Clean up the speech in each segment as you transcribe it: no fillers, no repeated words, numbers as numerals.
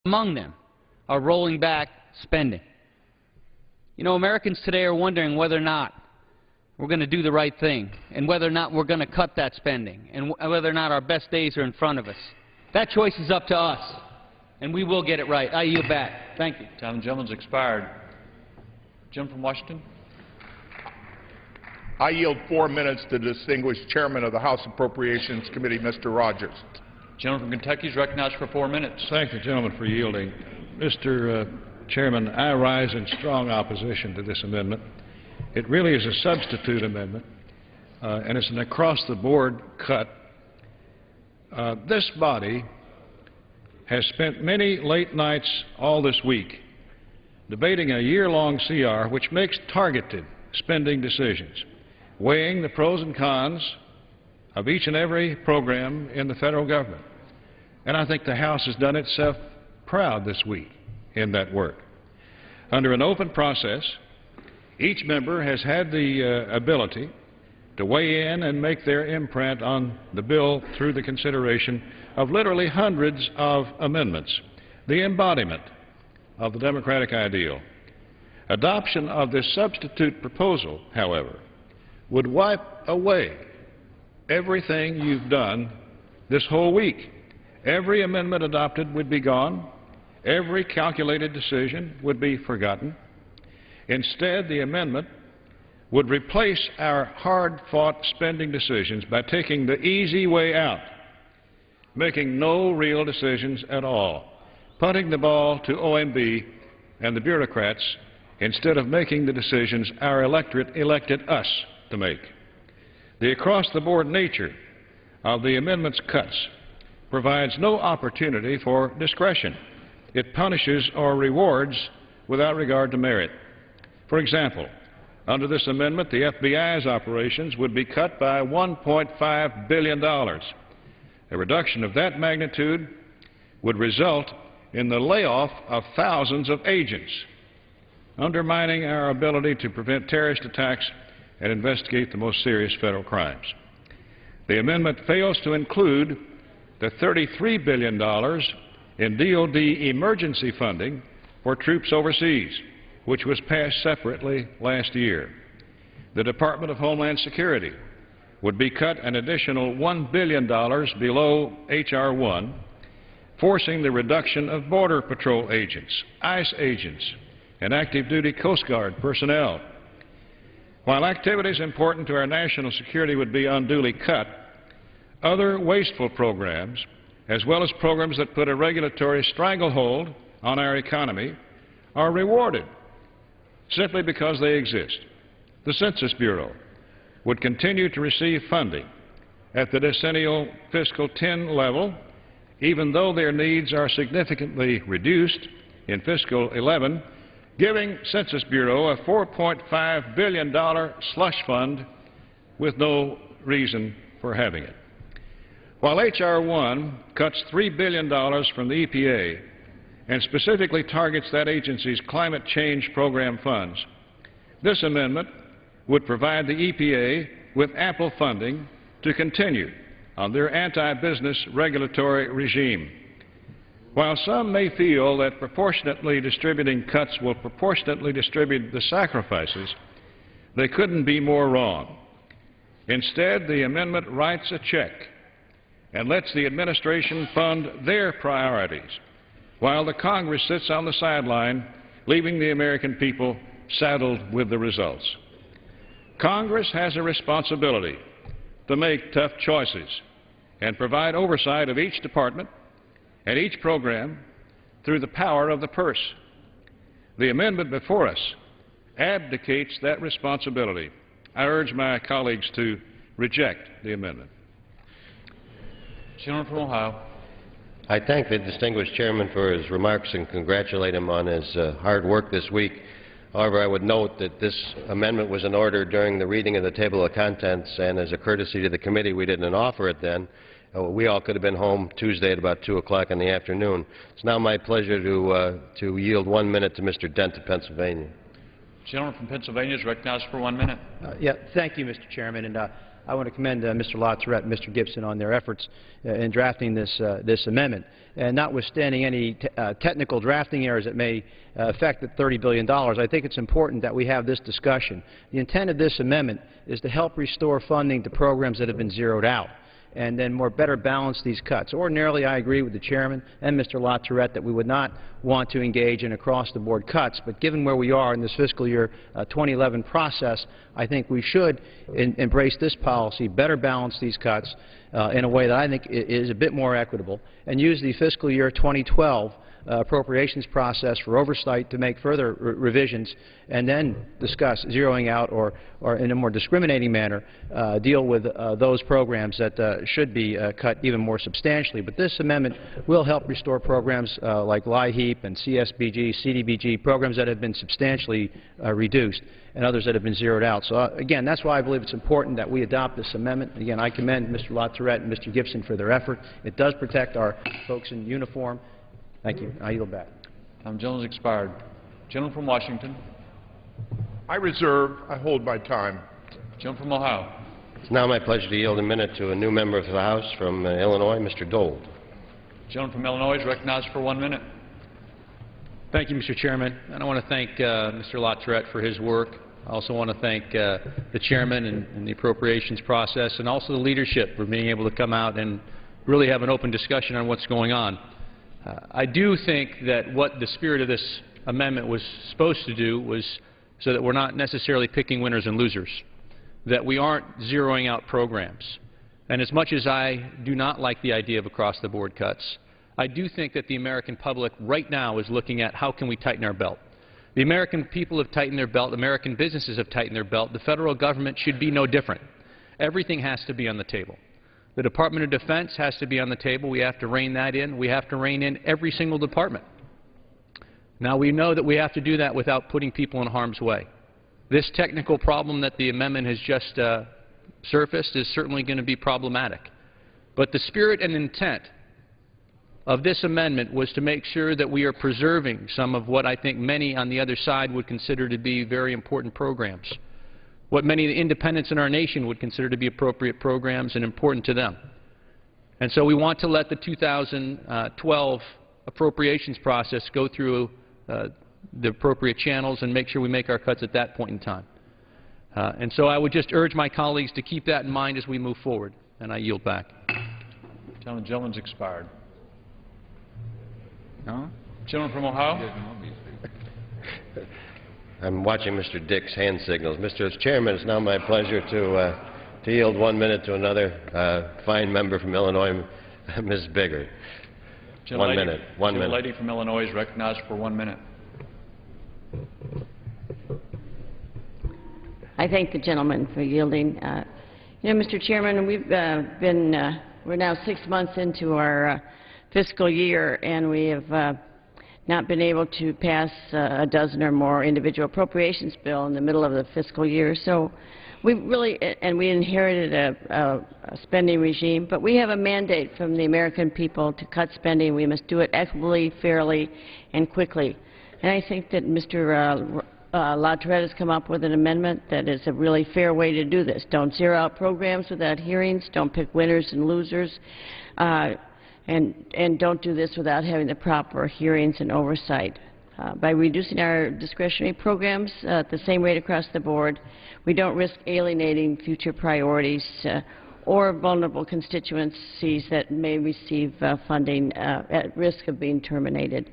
Among them are rolling back spending. You know, Americans today are wondering whether or not we're going to do the right thing and whether or not we're going to cut that spending and whether or not our best days are in front of us. That choice is up to us, and we will get it right. I yield back. Thank you. Time of the gentleman's expired. Jim from Washington. I yield 4 minutes to the distinguished chairman of the House Appropriations Committee, Mr. Rogers. Gentleman from Kentucky is recognized for 4 minutes. Thank the gentleman for yielding. Mr. Chairman, I rise in strong opposition to this amendment. It really is a substitute amendment, and it's an across-the-board cut. This body has spent many late nights all this week debating a year-long CR which makes targeted spending decisions, weighing the pros and cons of each and every program in the federal government. And I think the House has done itself proud this week in that work. Under an open process, each member has had the ability to weigh in and make their imprint on the bill through the consideration of literally hundreds of amendments, the embodiment of the democratic ideal. Adoption of this substitute proposal, however, would wipe away everything you've done this whole week. Every amendment adopted would be gone. Every calculated decision would be forgotten. Instead, the amendment would replace our hard-fought spending decisions by taking the easy way out, making no real decisions at all, punting the ball to OMB and the bureaucrats instead of making the decisions our electorate elected us to make. The across-the-board nature of the amendment's cuts provides no opportunity for discretion. It punishes or rewards without regard to merit. For example, under this amendment, the FBI's operations would be cut by $1.5 billion. A reduction of that magnitude would result in the layoff of thousands of agents, undermining our ability to prevent terrorist attacks and investigate the most serious federal crimes. The amendment fails to include the $33 billion in DoD emergency funding for troops overseas, which was passed separately last year. The Department of Homeland Security would be cut an additional $1 billion below H.R. 1, forcing the reduction of Border Patrol agents, ICE agents, and active duty Coast Guard personnel. While activities important to our national security would be unduly cut, other wasteful programs, as well as programs that put a regulatory stranglehold on our economy, are rewarded simply because they exist. The Census Bureau would continue to receive funding at the decennial fiscal 10 level, even though their needs are significantly reduced in fiscal 11, giving Census Bureau a $4.5 billion slush fund with no reason for having it. While H.R. 1 cuts $3 billion from the EPA and specifically targets that agency's climate change program funds, this amendment would provide the EPA with ample funding to continue on their anti-business regulatory regime. While some may feel that proportionately distributing cuts will proportionately distribute the sacrifices, they couldn't be more wrong. Instead, the amendment writes a check and lets the administration fund their priorities, while the Congress sits on the sideline, leaving the American people saddled with the results. Congress has a responsibility to make tough choices and provide oversight of each department and each program through the power of the purse. The amendment before us abdicates that responsibility. I urge my colleagues to reject the amendment. Gentleman from Ohio. I thank the distinguished chairman for his remarks and congratulate him on his hard work this week. However, I would note that this amendment was in order during the reading of the table of contents, and as a courtesy to the committee, we didn't offer it then. We all could have been home Tuesday at about 2 o'clock in the afternoon. It's now my pleasure to yield 1 minute to Mr. Dent of Pennsylvania. Gentleman from Pennsylvania is recognized for 1 minute. Thank you, Mr. Chairman. And I want to commend Mr. LaTourette and Mr. Gibson on their efforts in drafting this amendment. And notwithstanding any technical drafting errors that may affect the $30 billion, I think it's important that we have this discussion. The intent of this amendment is to help restore funding to programs that have been zeroed out, and then better balance these cuts. Ordinarily, I agree with the Chairman and Mr. LaTourette that we would not want to engage in across-the-board cuts, but given where we are in this fiscal year 2011 process, I think we should embrace this policy, better balance these cuts in a way that I think is a bit more equitable, and use the fiscal year 2012 appropriations process for oversight to make further revisions, and then discuss zeroing out or in a more discriminating manner deal with those programs that should be cut even more substantially. But this amendment will help restore programs like LIHEAP and CSBG, CDBG, programs that have been substantially reduced, and others that have been zeroed out. So again, that's why I believe it's important that we adopt this amendment. Again, I commend Mr. LaTourette and Mr. Gibson for their effort. It does protect our folks in uniform. Thank you. I yield back. Time gentleman's expired. Gentleman from Washington. I reserve. I hold my time. Gentleman from Ohio. It's now my pleasure to yield a minute to a new member of the House from Illinois, Mr. Gold. Gentleman from Illinois is recognized for 1 minute. Thank you, Mr. Chairman. And I want to thank Mr. LaTourette for his work. I also want to thank the Chairman and the appropriations process, and also the leadership for being able to come out and really have an open discussion on what's going on. I do think that what the spirit of this amendment was supposed to do was so that we're not necessarily picking winners and losers, that we aren't zeroing out programs. And as much as I do not like the idea of across-the-board cuts, I do think that the American public right now is looking at how can we tighten our belt. The American people have tightened their belt. American businesses have tightened their belt. The federal government should be no different. Everything has to be on the table. The Department of Defense has to be on the table. We have to rein that in. We have to rein in every single department. Now, we know that we have to do that without putting people in harm's way. This technical problem that the amendment has just surfaced is certainly going to be problematic. But the spirit and intent of this amendment was to make sure that we are preserving some of what I think many on the other side would consider to be very important programs, what many of the independents in our nation would consider to be appropriate programs and important to them. And so we want to let the 2012 appropriations process go through the appropriate channels and make sure we make our cuts at that point in time. And so I would just urge my colleagues to keep that in mind as we move forward, and I yield back. Gentleman's expired. No? Gentleman from Ohio. I'm watching Mr. Dick's hand signals. Mr. Chairman, it's now my pleasure to yield 1 minute to another fine member from Illinois, Ms. Biggert. 1 minute. 1 minute. The lady from Illinois is recognized for 1 minute. I thank the gentleman for yielding. You know, Mr. Chairman, we're now 6 months into our fiscal year, and we have not been able to pass a dozen or more individual appropriations bill in the middle of the fiscal year. So we really, and we inherited a spending regime, but we have a mandate from the American people to cut spending. We must do it equitably, fairly, and quickly. And I think that Mr. LaTourette has come up with an amendment that is a really fair way to do this. Don't zero out programs without hearings. Don't pick winners and losers. And don't do this without having the proper hearings and oversight. By reducing our discretionary programs at the same rate across the board, we don't risk alienating future priorities or vulnerable constituencies that may receive funding at risk of being terminated.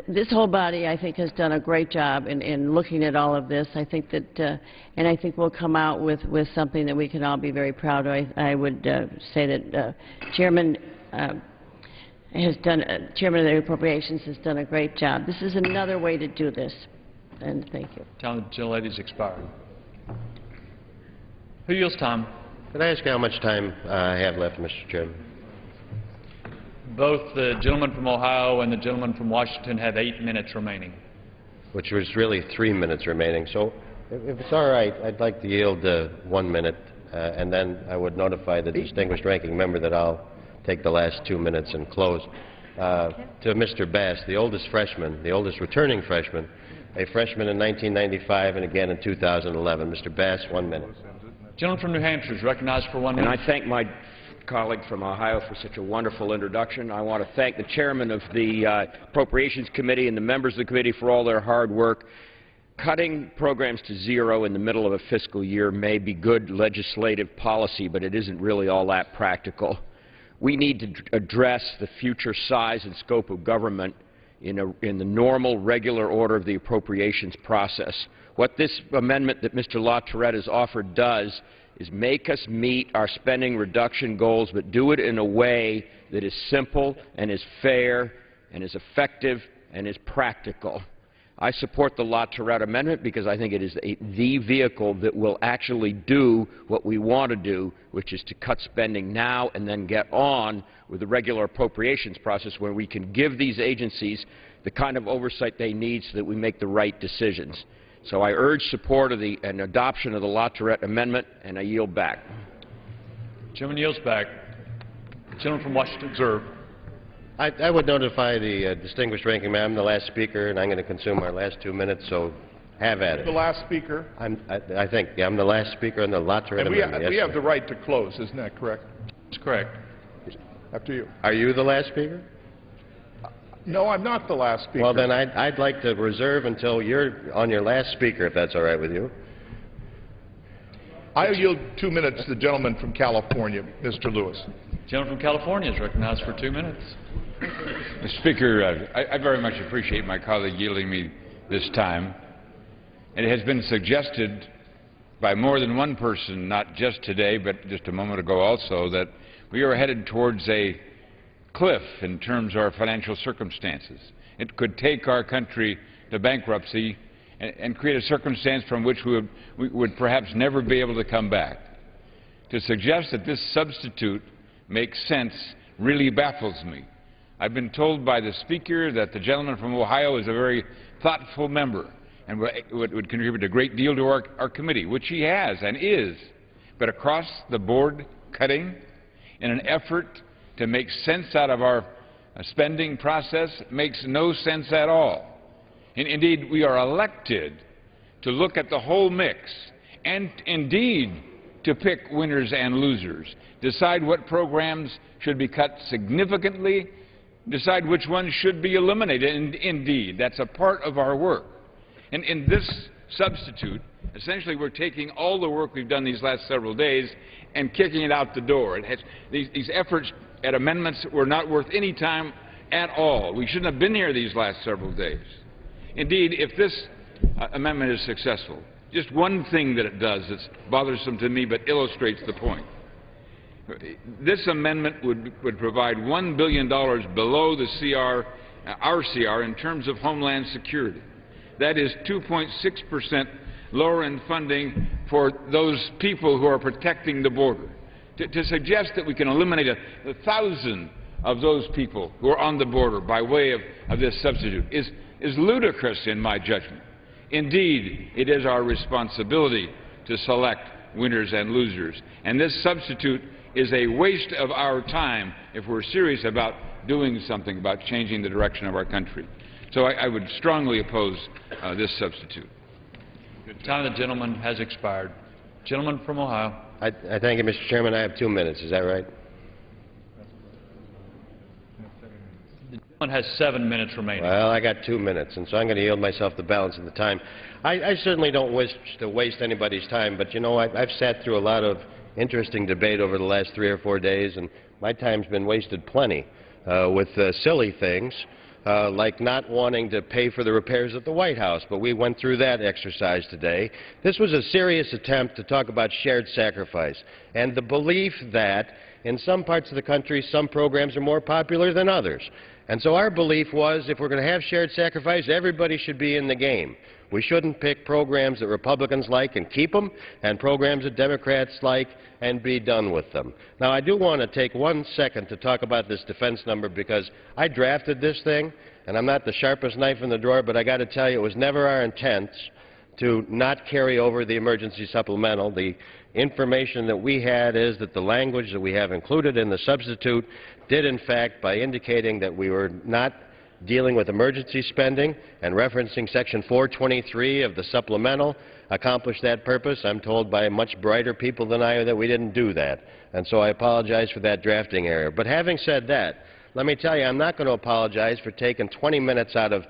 This whole body, I think, has done a great job in looking at all of this. I think that, and I think we'll come out with something that we can all be very proud of. I would say that Chairman has done, Chairman of the Appropriations has done a great job. This is another way to do this, and thank you. The gentlelady's expired. Who yields time? Could I ask how much time I have left, Mr. Chairman? Both the gentleman from Ohio and the gentleman from Washington have 8 minutes remaining. Which was really 3 minutes remaining. So if it's all right, I'd like to yield 1 minute, and then I would notify the distinguished ranking member that I'll take the last 2 minutes and close. To Mr. Bass, the oldest freshman, the oldest returning freshman, a freshman in 1995 and again in 2011. Mr. Bass, 1 minute. Gentleman from New Hampshire is recognized for 1 minute. And I thank my colleague from Ohio for such a wonderful introduction. I want to thank the chairman of the Appropriations Committee and the members of the committee for all their hard work. Cutting programs to zero in the middle of a fiscal year may be good legislative policy, but it isn't really all that practical. We need to address the future size and scope of government in the normal, regular order of the appropriations process. What this amendment that Mr. LaTourette has offered does is make us meet our spending reduction goals, but do it in a way that is simple and is fair and is effective and is practical. I support the LaTourette amendment because I think it is the vehicle that will actually do what we want to do, which is to cut spending now and then get on with the regular appropriations process where we can give these agencies the kind of oversight they need so that we make the right decisions. So I urge support of and adoption of the LaTourette amendment, and I yield back. Gentleman yields back. Gentleman from Washington. Observe. I would notify the distinguished ranking member, I'm the last speaker, and I'm going to consume our last 2 minutes, so have at it. The last speaker. I think I'm the last speaker on the LaTourette And amendment. we have the right to close, isn't that correct? That's correct. After you. Are you the last speaker? No, I'm not the last speaker. Well, then I'd like to reserve until you're on your last speaker, if that's all right with you. I yield 2 minutes to the gentleman from California, Mr. Lewis. Gentleman from California is recognized for 2 minutes. Mr. Speaker, I very much appreciate my colleague yielding me this time. And it has been suggested by more than one person, not just today, but just a moment ago also, that we are headed towards a cliff in terms of our financial circumstances. It could take our country to bankruptcy and create a circumstance from which we would perhaps never be able to come back. To suggest that this substitute makes sense really baffles me. I've been told by the Speaker that the gentleman from Ohio is a very thoughtful member and would contribute a great deal to our committee, which he has and is. But across the board cutting in an effort to make sense out of our spending process makes no sense at all. Indeed, we are elected to look at the whole mix and indeed to pick winners and losers, decide what programs should be cut significantly, decide which ones should be eliminated. And indeed, that's a part of our work. And in this substitute, essentially we're taking all the work we've done these last several days and kicking it out the door. These efforts at amendments were not worth any time at all. We shouldn't have been here these last several days. Indeed, if this amendment is successful, just one thing that it does that's bothersome to me but illustrates the point. This amendment would provide $1 billion below the our CR in terms of homeland security. That is 2.6% lower in funding for those people who are protecting the border. To suggest that we can eliminate 1,000 of those people who are on the border by way of this substitute is ludicrous in my judgment. Indeed, it is our responsibility to select winners and losers. And this substitute is a waste of our time if we're serious about doing something about changing the direction of our country. So I would strongly oppose this substitute. The time of the gentleman has expired. Gentleman from Ohio. I thank you, Mr. Chairman. I have 2 minutes. Is that right? The gentleman has 7 minutes remaining. Well, I got 2 minutes, and so I'm going to yield myself the balance of the time. I certainly don't wish to waste anybody's time, but, you know, I've sat through a lot of interesting debate over the last 3 or 4 days, and my time's been wasted plenty with silly things like not wanting to pay for the repairs at the White House, but we went through that exercise today. This was a serious attempt to talk about shared sacrifice and the belief that in some parts of the country some programs are more popular than others. And so our belief was if we're going to have shared sacrifice, everybody should be in the game. We shouldn't pick programs that Republicans like and keep them, and programs that Democrats like and be done with them. Now, I do want to take 1 second to talk about this defense number because I drafted this thing, and I'm not the sharpest knife in the drawer, but I got to tell you, it was never our intent to not carry over the emergency supplemental. The information that we had is that the language that we have included in the substitute did, in fact, by indicating that we were not dealing with emergency spending and referencing Section 423 of the supplemental accomplished that purpose. I'm told by much brighter people than I that we didn't do that, and so I apologize for that drafting error. But having said that, let me tell you, I'm not going to apologize for taking 20 minutes out of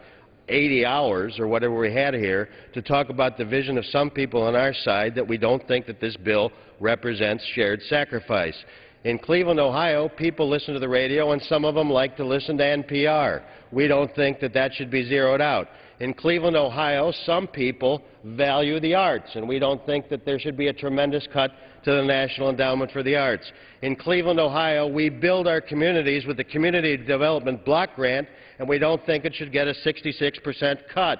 80 hours or whatever we had here to talk about the vision of some people on our side that we don't think that this bill represents shared sacrifice. In Cleveland, Ohio, people listen to the radio and some of them like to listen to NPR. We don't think that that should be zeroed out. In Cleveland, Ohio, some people value the arts, and we don't think that there should be a tremendous cut to the National Endowment for the Arts. In Cleveland, Ohio, we build our communities with the Community Development Block Grant, and we don't think it should get a 66% cut.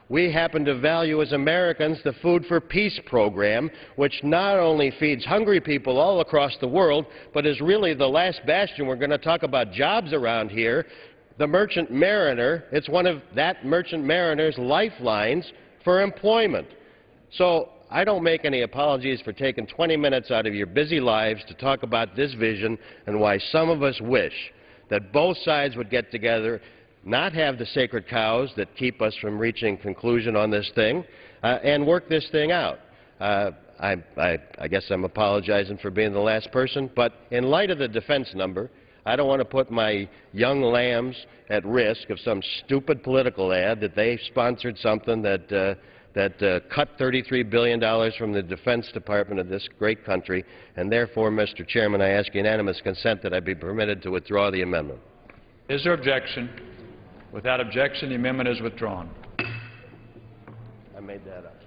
We happen to value as Americans the Food for Peace program, which not only feeds hungry people all across the world, but is really the last bastion. We're going to talk about jobs around here. The Merchant Mariner, it's one of that Merchant Mariner's lifelines for employment. So I don't make any apologies for taking 20 minutes out of your busy lives to talk about this vision and why some of us wish that both sides would get together, not have the sacred cows that keep us from reaching conclusion on this thing, and work this thing out. I guess I'm apologizing for being the last person, but in light of the defense number, I don't want to put my young lambs at risk of some stupid political ad that they sponsored something that cut $33 billion from the Defense Department of this great country, and therefore, Mr. Chairman, I ask unanimous consent that I be permitted to withdraw the amendment. Is there objection? Without objection, the amendment is withdrawn. I made that up.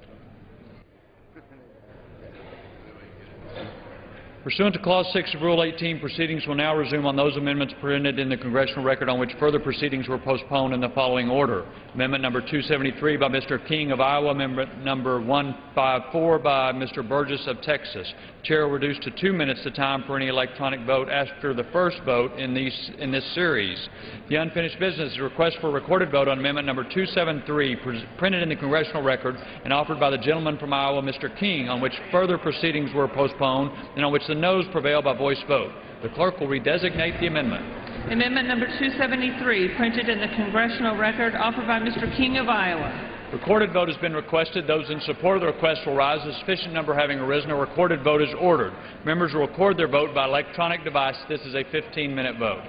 Pursuant to Clause 6 of Rule 18, proceedings will now resume on those amendments printed in the congressional record on which further proceedings were postponed in the following order. Amendment number 273 by Mr. King of Iowa, amendment number 154 by Mr. Burgess of Texas. The Chair will reduce to 2 minutes the time for any electronic vote after the first vote in this series. The unfinished business is a request for a recorded vote on amendment number 273 printed in the congressional record and offered by the gentleman from Iowa, Mr. King, on which further proceedings were postponed and on which the noes prevail by voice vote. The clerk will redesignate the amendment. Amendment number 273, printed in the congressional record, offered by Mr. King of Iowa. Recorded vote has been requested. Those in support of the request will rise. A sufficient number having arisen, a recorded vote is ordered. Members will record their vote by electronic device. This is a 15-minute vote.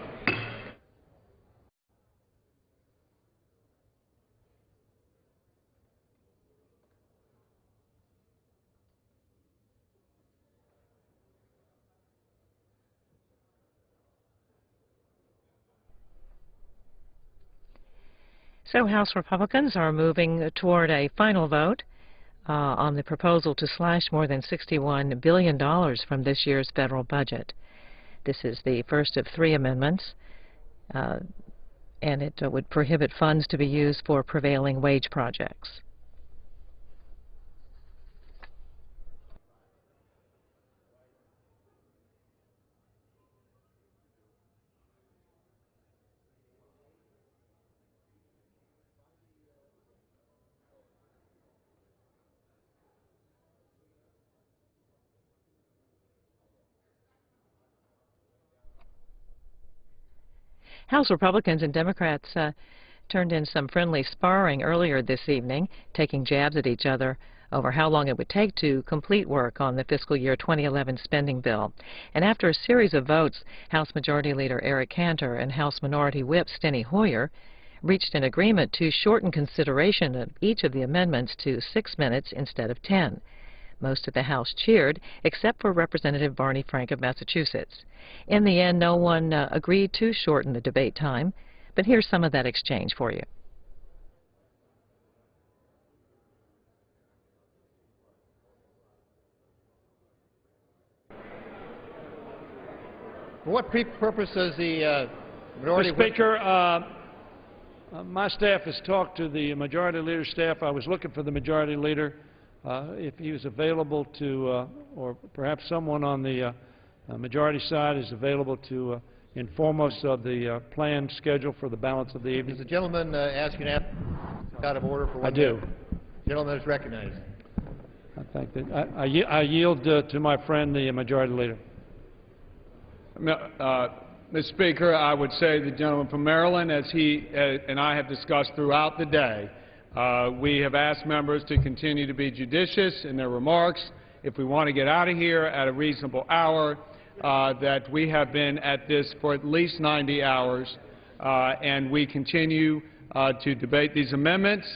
So House Republicans are moving toward a final vote on the proposal to slash more than $61 billion from this year's federal budget. This is the first of 3 amendments, and it would prohibit funds to be used for prevailing wage projects. House Republicans and Democrats turned in some friendly sparring earlier this evening, taking jabs at each other over how long it would take to complete work on the fiscal year 2011 spending bill. And after a series of votes, House Majority Leader Eric Cantor and House Minority Whip Steny Hoyer reached an agreement to shorten consideration of each of the amendments to 6 minutes instead of 10. Most of the House cheered, except for Representative Barney Frank of Massachusetts. In the end, no one agreed to shorten the debate time, but here's some of that exchange for you. For what purpose does the Majority Mr. Speaker, my staff has talked to the Majority Leader's staff. I was looking for the Majority Leader. If he was available to, or perhaps someone on the majority side is available to inform us of the planned schedule for the balance of the evening. Does the gentleman ask you out of order for 1 minute? I do. The gentleman is recognized. I thank that. I yield to my friend, the Majority Leader. Mr. Speaker, I would say the gentleman from Maryland, as he and I have discussed throughout the day, we have asked members to continue to be judicious in their remarks. If we want to get out of here at a reasonable hour, that we have been at this for at least 90 hours, and we continue to debate these amendments.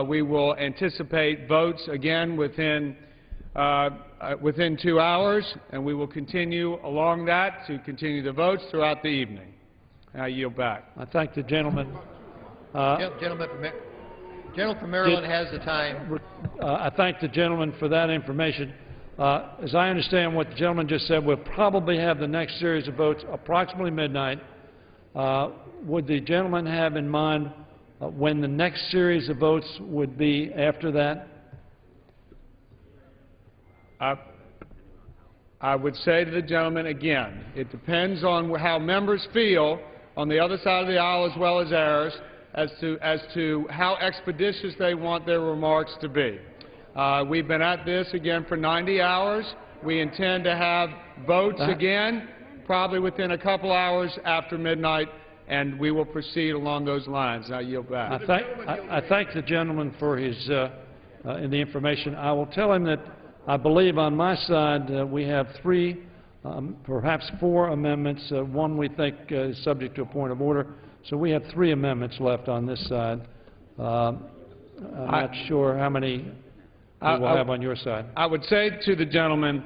We will anticipate votes again within 2 hours, and we will continue along that to continue the votes throughout the evening. I yield back. I thank the gentleman. Gentleman from Maryland has the time. I thank the gentleman for that information. As I understand what the gentleman just said, we'll probably have the next series of votes approximately midnight. Would the gentleman have in mind when the next series of votes would be after that? I would say to the gentleman again, it depends on how members feel on the other side of the aisle as well as ours as to how expeditious they want their remarks to be. We've been at this again for 90 hours. We intend to have votes again probably within a couple hours after midnight, and we will proceed along those lines. I yield back. I thank the gentleman for his in the information. I will tell him that I believe on my side we have 3, perhaps 4 amendments. One we think is subject to a point of order. So we have 3 amendments left on this side. I'm not sure how many we will have on your side. I would say to the gentleman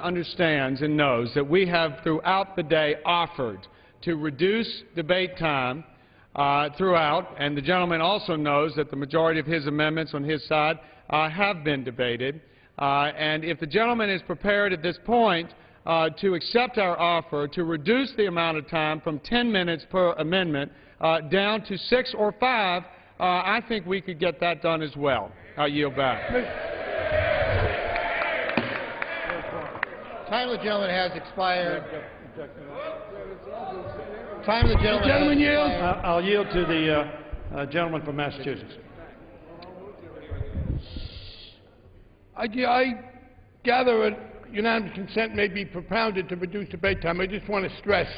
understands and knows that we have throughout the day offered to reduce debate time throughout, and the gentleman also knows that the majority of his amendments on his side have been debated. And if the gentleman is prepared at this point to accept our offer to reduce the amount of time from 10 minutes per amendment down to 6 or 5, I think we could get that done as well. I yield back. Time of the gentleman has expired. Time of the gentleman yield. I'll yield to the gentleman from Massachusetts. I gather a unanimous consent may be propounded to reduce debate time. I just want to stress,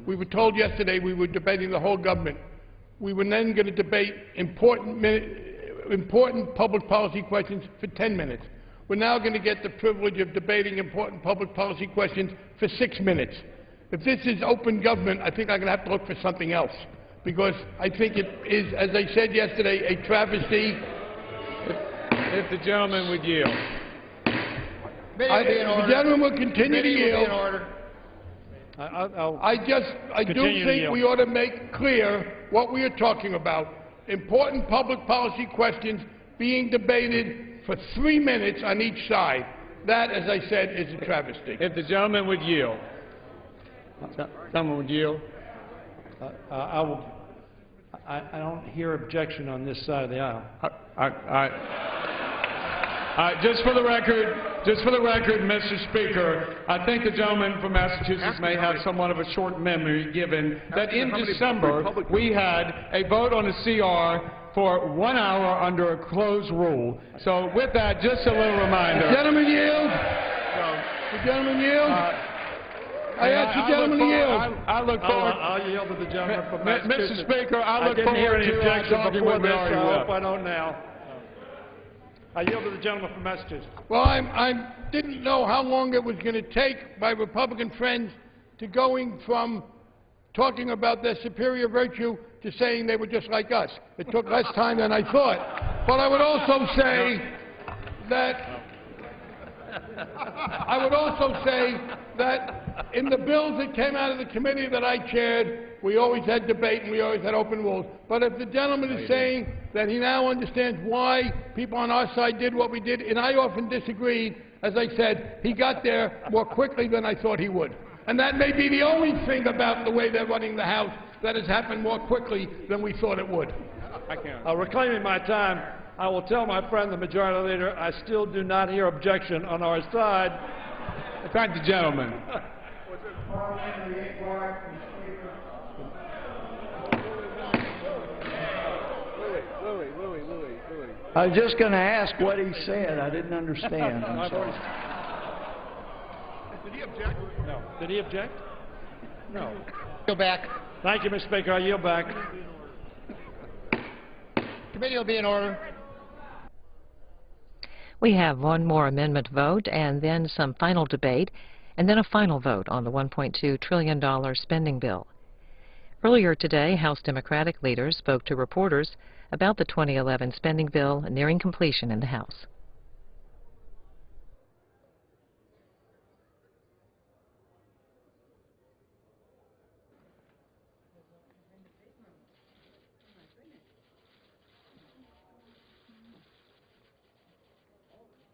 we were told yesterday we were debating the whole government. We were then going to debate important public policy questions for 10 minutes. We're now going to get the privilege of debating important public policy questions for 6 minutes. If this is open government, I think I'm going to have to look for something else, because I think it is, as I said yesterday, a travesty. If the gentleman would yield. The gentleman will continue to yield. I do think we ought to make clear what we are talking about. Important public policy questions being debated for 3 minutes on each side. That, as I said, is a travesty. If the gentleman would yield. Someone would yield. I don't hear objection on this side of the aisle. Just for the record, Mr. Speaker, I think the gentleman from Massachusetts may have somewhat of a short memory, given that in December we had a vote on a CR for 1 hour under a closed rule. So with that, just a little reminder. The gentleman yield. The gentleman yield. I ask the gentleman to yield. I look forward. I'll yield to the gentleman from Massachusetts. Mr. Speaker, I look forward to talking with you. I hope I don't now. I yield to the gentleman from Massachusetts. Well, I didn't know how long it was going to take my Republican friends to going from talking about their superior virtue to saying they were just like us. It took less time than I thought. But I would also say that in the bills that came out of the committee that I chaired, we always had debate and we always had open rules. But if the gentleman is saying that he now understands why people on our side did what we did, and I often disagreed, as I said, he got there more quickly than I thought he would. And that may be the only thing about the way they're running the House that has happened more quickly than we thought it would. Reclaiming my time, I will tell my friend, the Majority Leader, I still do not hear objection on our side. Thank the gentleman. I was just going to ask what he said. I didn't understand. I'm sorry. Did he object? No. Did he object? No. Yield back. Thank you, Mr. Speaker. I yield back. Committee will be in order. We have one more amendment vote and then some final debate and then a final vote on the $1.2 trillion spending bill. Earlier today, House Democratic leaders spoke to reporters about the 2011 spending bill nearing completion in the House.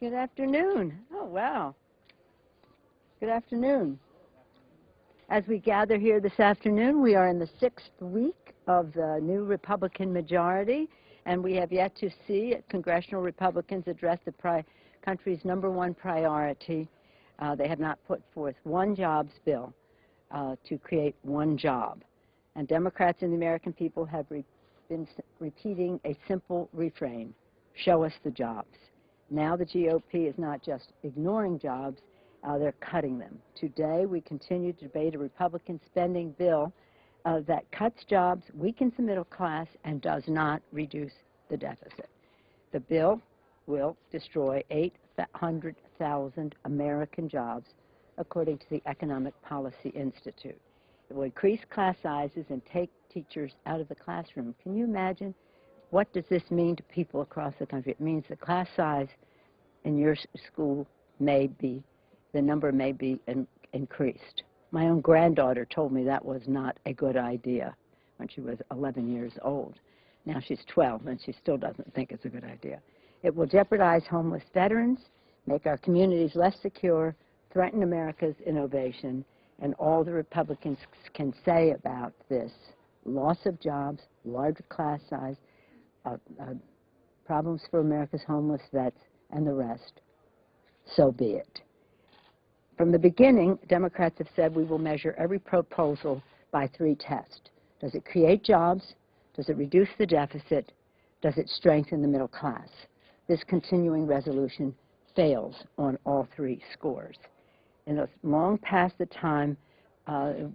Good afternoon. Oh, wow. Good afternoon. As we gather here this afternoon, we are in the 6th week of the new Republican majority, and we have yet to see congressional Republicans address the country's #1 priority. They have not put forth one jobs bill to create one job. And Democrats and the American people have been repeating a simple refrain: show us the jobs. Now the GOP is not just ignoring jobs, they're cutting them. Today we continue to debate a Republican spending bill that cuts jobs, weakens the middle class, and does not reduce the deficit. The bill will destroy 800,000 American jobs, according to the Economic Policy Institute. It will increase class sizes and take teachers out of the classroom. Can you imagine? What does this mean to people across the country? It means the class size in your school may be, the number may be increased. My own granddaughter told me that was not a good idea when she was 11 years old. Now she's 12, and she still doesn't think it's a good idea. It will jeopardize homeless veterans, make our communities less secure, threaten America's innovation, and all the Republicans can say about this: loss of jobs, larger class size, problems for America's homeless vets, and the rest. So be it. From the beginning, Democrats have said we will measure every proposal by 3 tests. Does it create jobs? Does it reduce the deficit? Does it strengthen the middle class? This continuing resolution fails on all 3 scores. And it's long past the time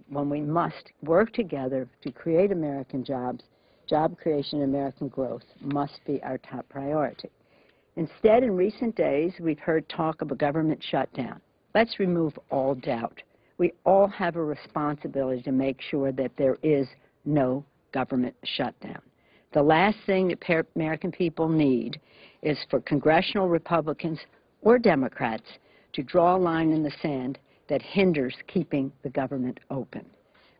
when we must work together to create American jobs. Job creation and American growth must be our top priority. Instead, in recent days, we've heard talk of a government shutdown. Let's remove all doubt. We all have a responsibility to make sure that there is no government shutdown. The last thing that American people need is for congressional Republicans or Democrats to draw a line in the sand that hinders keeping the government open.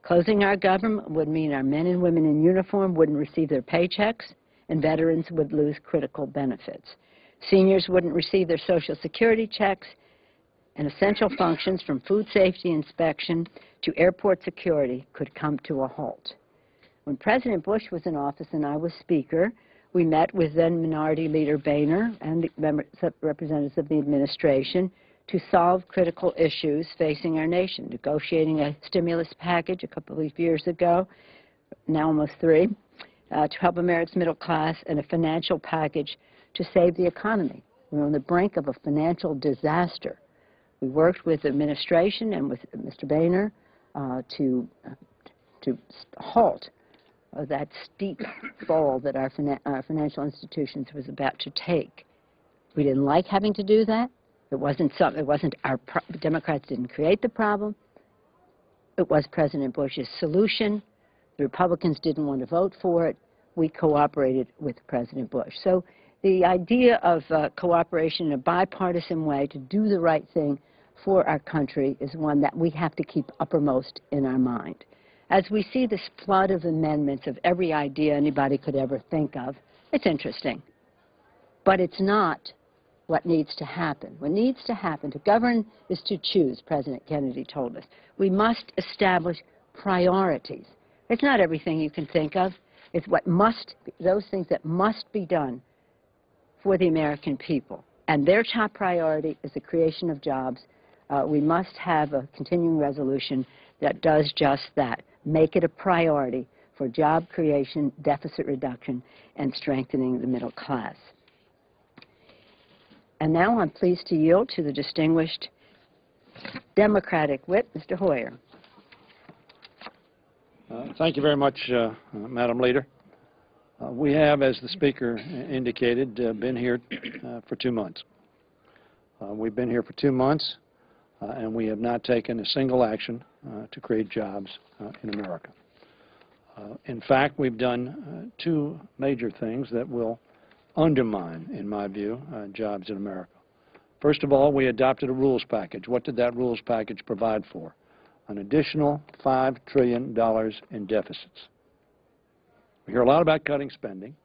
Closing our government would mean our men and women in uniform wouldn't receive their paychecks, and veterans would lose critical benefits. Seniors wouldn't receive their Social Security checks, and essential functions from food safety inspection to airport security could come to a halt. When President Bush was in office and I was Speaker, we met with then Minority Leader Boehner and the representatives of the administration to solve critical issues facing our nation, negotiating a stimulus package a couple of years ago, now almost 3, to help America's middle class, and a financial package to save the economy. We're on the brink of a financial disaster. We worked with the administration and with Mr. Boehner to halt that steep fall that our financial institutions was about to take. We didn't like having to do that. It wasn't our Democrats didn't create the problem. It was President Bush's solution. The Republicans didn't want to vote for it. We cooperated with President Bush. So the idea of cooperation in a bipartisan way to do the right thing for our country is one that we have to keep uppermost in our mind. As we see this flood of amendments of every idea anybody could ever think of, it's interesting. But it's not what needs to happen. What needs to happen to govern is to choose, President Kennedy told us. We must establish priorities. It's not everything you can think of. It's what must be, those things that must be done for the American people. And their top priority is the creation of jobs. We must have a continuing resolution that does just that. Make it a priority for job creation, deficit reduction, and strengthening the middle class. And now I'm pleased to yield to the distinguished Democratic whip, Mr. Hoyer. Thank you very much, Madam Leader. We have, as the Speaker indicated, been here for 2 months. We've been here for 2 months, and we have not taken a single action to create jobs in America. In fact, we've done 2 major things that will undermine, in my view, jobs in America. First of all, we adopted a rules package. What did that rules package provide for? An additional $5 trillion in deficits. We hear a lot about cutting spending,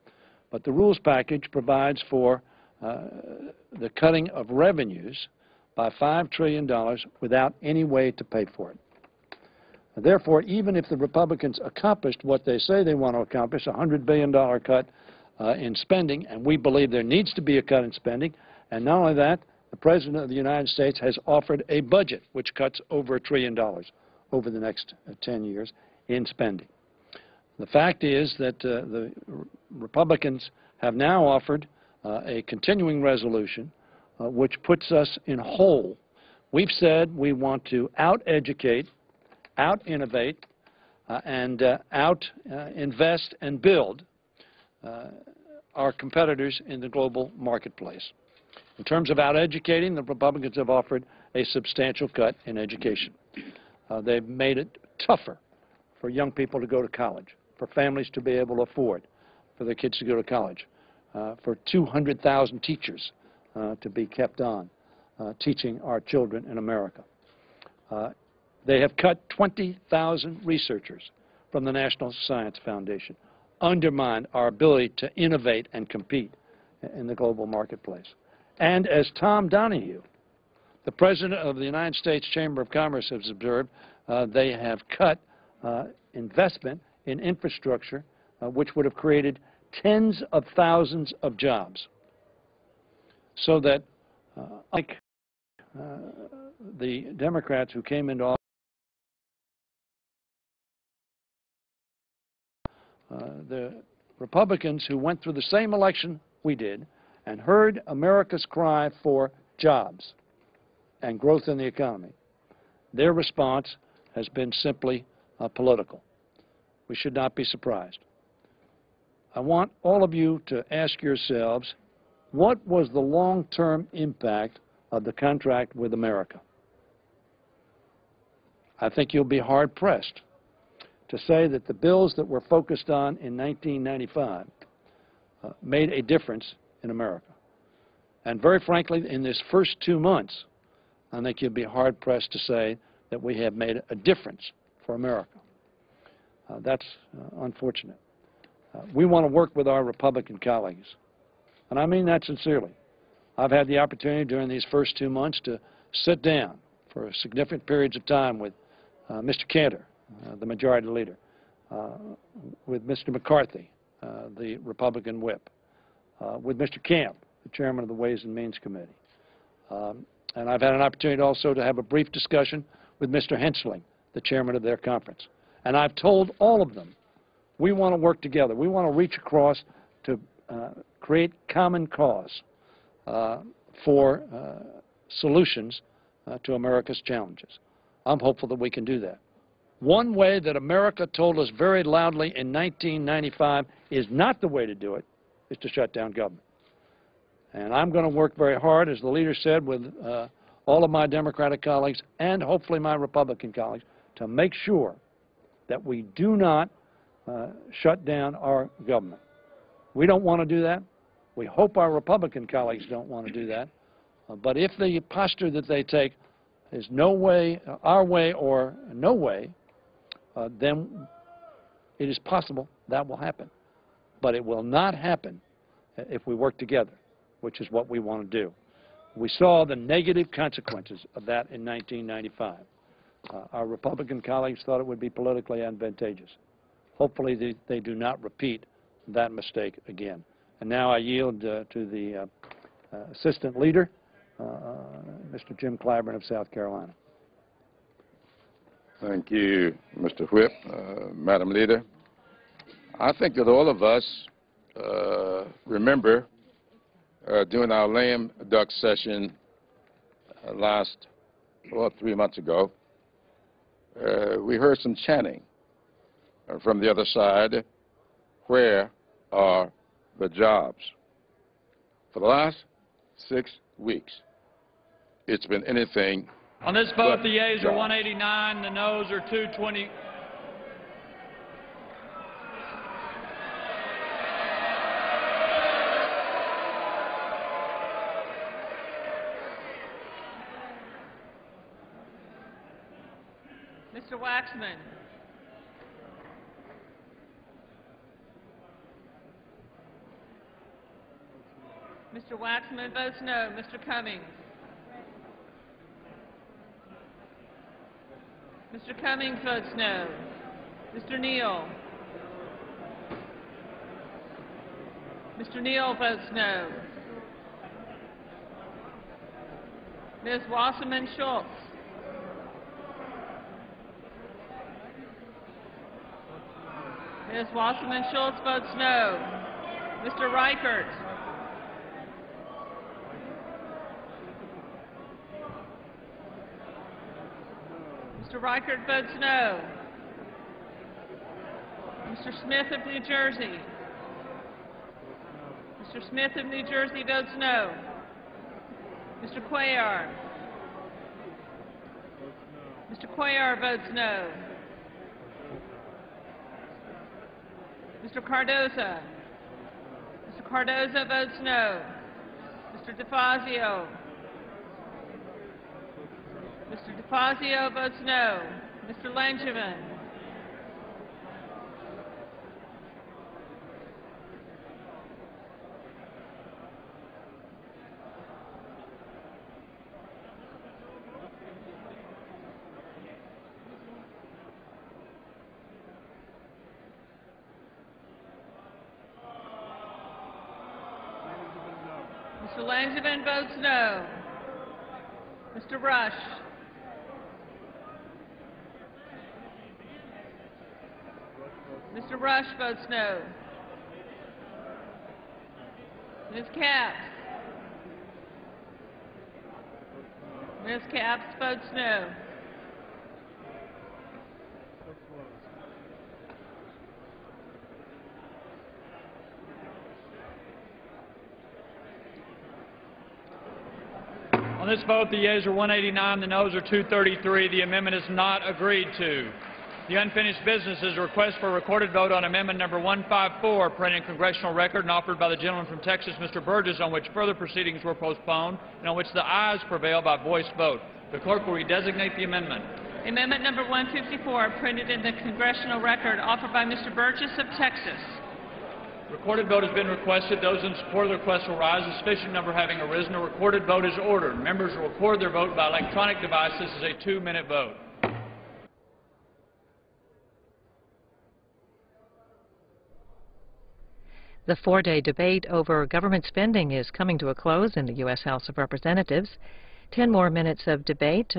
but the rules package provides for the cutting of revenues by $5 trillion without any way to pay for it. Therefore, even if the Republicans accomplished what they say they want to accomplish, a $100 billion cut in spending, and we believe there needs to be a cut in spending, and not only that, the President of the United States has offered a budget which cuts over $1 trillion over the next 10 years in spending. The fact is that the Republicans have now offered a continuing resolution which puts us in hole. We've said we want to out-educate, out-innovate, and out-invest and build our competitors in the global marketplace. In terms of out-educating, the Republicans have offered a substantial cut in education. They've made it tougher for young people to go to college, for families to be able to afford for their kids to go to college, for 200,000 teachers to be kept on teaching our children in America. They have cut 20,000 researchers from the National Science Foundation, undermined our ability to innovate and compete in the global marketplace. And as Tom Donahue, the President of the United States Chamber of Commerce, has observed, they have cut investment in infrastructure, which would have created tens of thousands of jobs. So that, like the Democrats who came into office, the Republicans who went through the same election we did and heard America's cry for jobs and growth in the economy, their response has been simply political. We should not be surprised. I want all of you to ask yourselves, what was the long-term impact of the contract with America? I think you'll be hard-pressed to say that the bills that were focused on in 1995 made a difference in America. And very frankly, in this first 2 months, I think you'll be hard-pressed to say that we have made a difference for America. That's unfortunate. We want to work with our Republican colleagues, and I mean that sincerely. I've had the opportunity during these first 2 months to sit down for significant periods of time with Mr. Cantor, the Majority Leader, with Mr. McCarthy, the Republican whip, with Mr. Camp, the Chairman of the Ways and Means Committee. And I've had an opportunity also to have a brief discussion with Mr. Hensling, the Chairman of their conference. And I've told all of them, we want to work together. We want to reach across to create common cause for solutions to America's challenges. I'm hopeful that we can do that. One way that America told us very loudly in 1995 is not the way to do it, is to shut down government. And I'm going to work very hard, as the leader said, with all of my Democratic colleagues and hopefully my Republican colleagues to make sure that we do not shut down our government. We don't want to do that. We hope our Republican colleagues don't want to do that. But if the posture that they take is no way, our way or no way, then it is possible that will happen. But it will not happen if we work together, which is what we want to do. We saw the negative consequences of that in 1995. Our Republican colleagues thought it would be politically advantageous. Hopefully they do not repeat that mistake again. And now I yield to the Assistant Leader, Mr. Jim Clyburn of South Carolina. Thank you, Mr. Whip. Madam Leader, I think that all of us remember during our lame duck session last, well, 3 months ago, we heard some chanting from the other side, where are the jobs? For the last 6 weeks, it's been anything. On this vote, but the yeas are jobs. 189, the noes are 220. Mr. Waxman. Mr. Waxman votes no. Mr. Cummings. Mr. Cummings votes no. Mr. Neal. Mr. Neal votes no. Ms. Wasserman Schultz. Ms. Wasserman Schultz votes no. Mr. Reichert. Mr. Reichert votes no. Mr. Smith of New Jersey. Mr. Smith of New Jersey votes no. Mr. Cuellar. Mr. Cuellar votes no. Mr. Cardoza. Mr. Cardoza votes no. Mr. DeFazio. Mr. DeFazio votes no. Mr. Langevin. Mr. Langevin votes no. Mr. Rush. Mr. Rush votes no. Ms. Capps. Ms. Capps votes no. On this vote, the yeas are 189, the noes are 233. The amendment is not agreed to. The unfinished business is a request for a recorded vote on amendment number 154, printed in Congressional Record and offered by the gentleman from Texas, Mr. Burgess, on which further proceedings were postponed and on which the ayes prevail by voice vote. The clerk will redesignate the amendment. Amendment number 154, printed in the Congressional Record, offered by Mr. Burgess of Texas. Recorded vote has been requested. Those in support of the request will rise. A sufficient number having arisen, a recorded vote is ordered. Members will record their vote by electronic device. This is a 2-minute vote. The 4-day debate over government spending is coming to a close in the U.S. House of Representatives. 10 more minutes of debate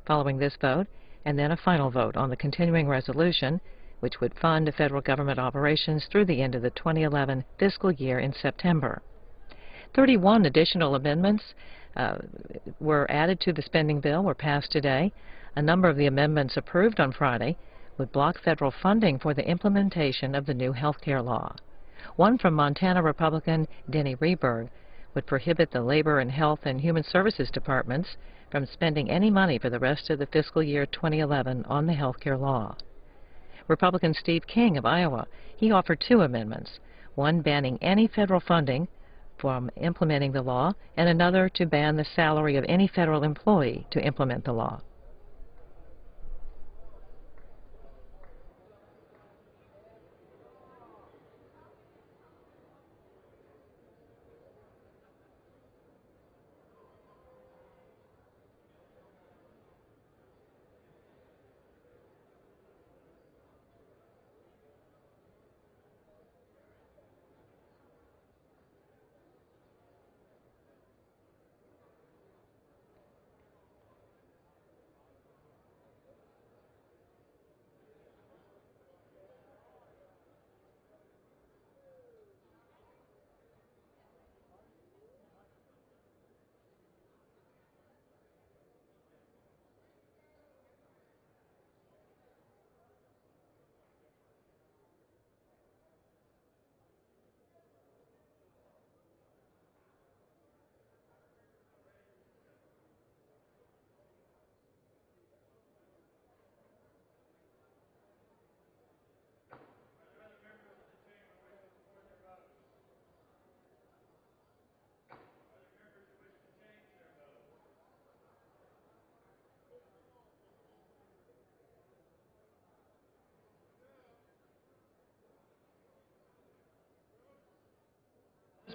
following this vote, and then a final vote on the continuing resolution, which would fund federal government operations through the end of the 2011 fiscal year in September. 31 additional amendments were added to the spending bill, were passed today. A number of the amendments approved on Friday would block federal funding for the implementation of the new health care law. One from Montana Republican Denny Rehberg would prohibit the Labor and Health and Human Services Departments from spending any money for the rest of the fiscal year 2011 on the health care law. Republican Steve King of Iowa, he offered 2 amendments, one banning any federal funding from implementing the law, and another to ban the salary of any federal employee to implement the law.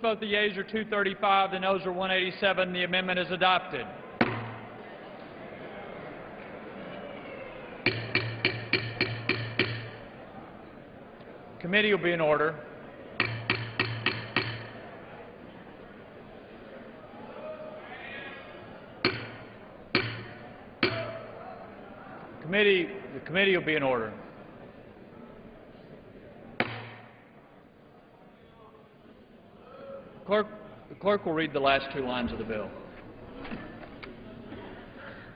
vote. The yeas are 235, the noes are 187. The amendment is adopted. Committee will be in order. The committee will be in order. The clerk will read the last two lines of the bill.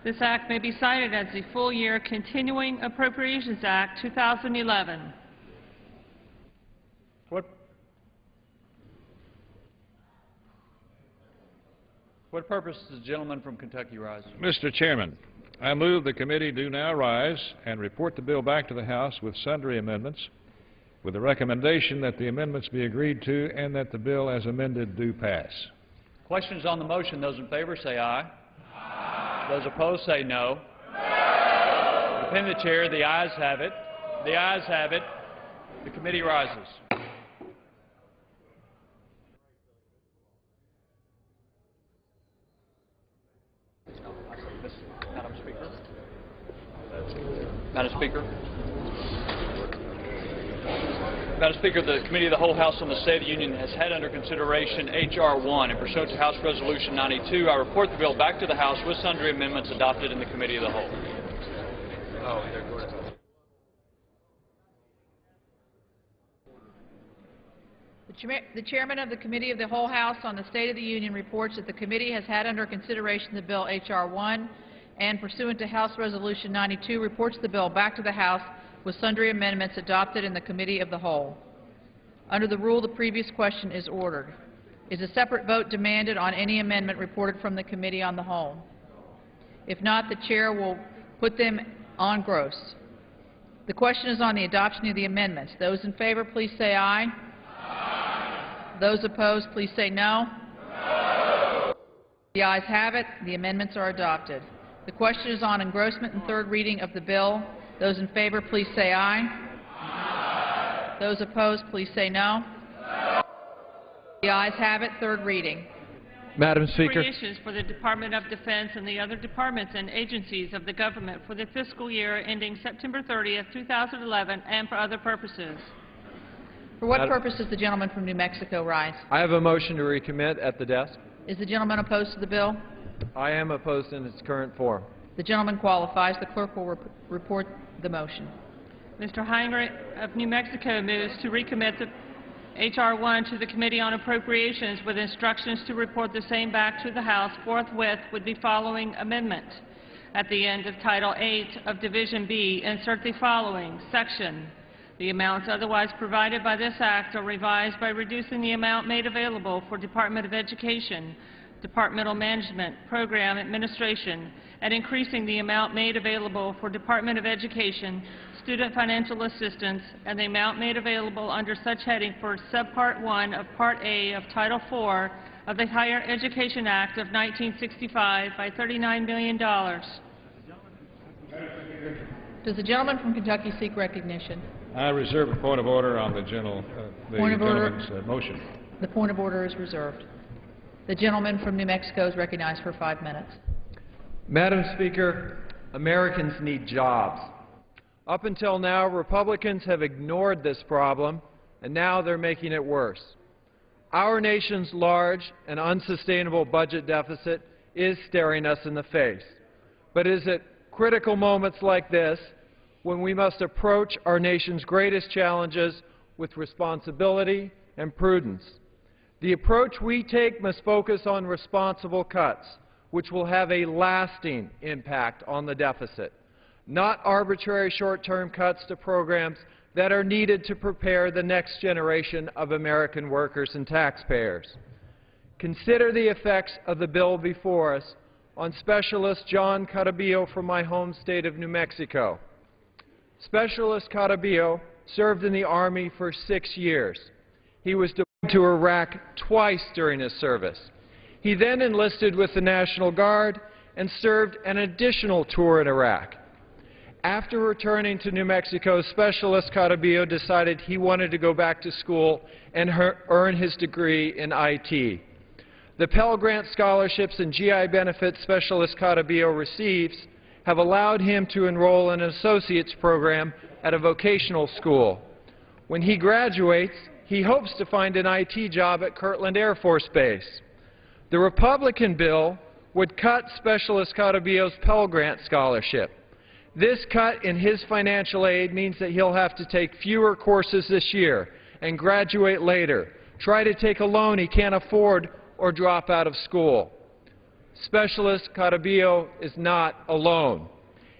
This act may be cited as the full-year Continuing Appropriations Act 2011. What purpose does the gentleman from Kentucky rise? Mr. Chairman, I move the committee do now rise and report the bill back to the House with sundry amendments, with the recommendation that the amendments be agreed to and that the bill as amended do pass. Questions on the motion? Those in favor say aye. Aye. Those opposed say no. No. Depend the chair. The ayes have it. The ayes have it. The committee rises. Madam Speaker. Madam Speaker, the Committee of the Whole House on the State of the Union has had under consideration H.R. 1, and pursuant to House Resolution 92, I report the bill back to the House with sundry amendments adopted in the Committee of the Whole. The Chairman of the Committee of the Whole House on the State of the Union reports that the committee has had under consideration the bill H.R. 1, and pursuant to House Resolution 92, reports the bill back to the House with sundry amendments adopted in the Committee of the Whole. Under the rule, the previous question is ordered. Is a separate vote demanded on any amendment reported from the Committee on the Whole? If not, the Chair will put them on gross. The question is on the adoption of the amendments. Those in favor, please say aye. Aye. Those opposed, please say no. No. The ayes have it. The amendments are adopted. The question is on engrossment and third reading of the bill. Those in favor, please say aye. Aye. Those opposed, please say no. No. The ayes have it. Third reading. Madam Speaker. Appropriations for the Department of Defense and the other departments and agencies of the government for the fiscal year ending September 30th, 2011, and for other purposes. For what purpose does the gentleman from New Mexico rise? I have a motion to recommit at the desk. Is the gentleman opposed to the bill? I am opposed in its current form. The gentleman qualifies. The clerk will report the motion. Mr. Heinrich of New Mexico moves to recommit the H.R. 1 to the Committee on Appropriations with instructions to report the same back to the House forthwith with the following amendment. At the end of Title 8 of Division B, insert the following section. The amounts otherwise provided by this Act are revised by reducing the amount made available for Department of Education, Departmental Management, Program Administration, and increasing the amount made available for Department of Education, Student Financial Assistance, and the amount made available under such heading for Subpart 1 of Part A of Title 4 of the Higher Education Act of 1965 by $39 million. Does the gentleman from Kentucky seek recognition? I reserve a point of order on the gentleman's motion. The point of order is reserved. The gentleman from New Mexico is recognized for 5 minutes. Madam Speaker, Americans need jobs. Up until now, Republicans have ignored this problem, and now they're making it worse. Our nation's large and unsustainable budget deficit is staring us in the face. But it is at critical moments like this when we must approach our nation's greatest challenges with responsibility and prudence. The approach we take must focus on responsible cuts, which will have a lasting impact on the deficit, not arbitrary short-term cuts to programs that are needed to prepare the next generation of American workers and taxpayers. Consider the effects of the bill before us on Specialist John Carabillo from my home state of New Mexico. Specialist Carabillo served in the Army for 6 years. He was deployed to Iraq twice during his service. He then enlisted with the National Guard and served an additional tour in Iraq. After returning to New Mexico, Specialist Carabillo decided he wanted to go back to school and earn his degree in IT. The Pell Grant scholarships and GI benefits Specialist Carabillo receives have allowed him to enroll in an associate's program at a vocational school. When he graduates, he hopes to find an IT job at Kirtland Air Force Base. The Republican bill would cut Specialist Carabillo's Pell Grant scholarship. This cut in his financial aid means that he'll have to take fewer courses this year and graduate later, try to take a loan he can't afford, or drop out of school. Specialist Carabillo is not alone.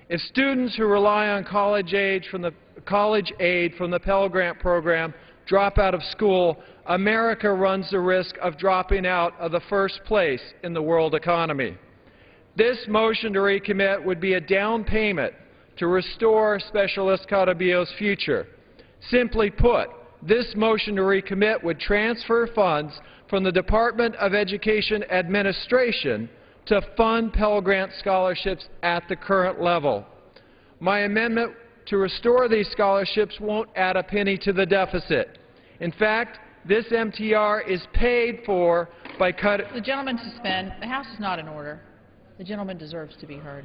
If students who rely on college aid from the Pell Grant program drop out of school, America runs the risk of dropping out of the first place in the world economy. This motion to recommit would be a down payment to restore Specialist Carabillo's future. Simply put, this motion to recommit would transfer funds from the Department of Education administration to fund Pell Grant scholarships at the current level. My amendment to restore these scholarships won't add a penny to the deficit. In fact, this MTR is paid for by cutting... The gentleman suspend. The House is not in order. The gentleman deserves to be heard.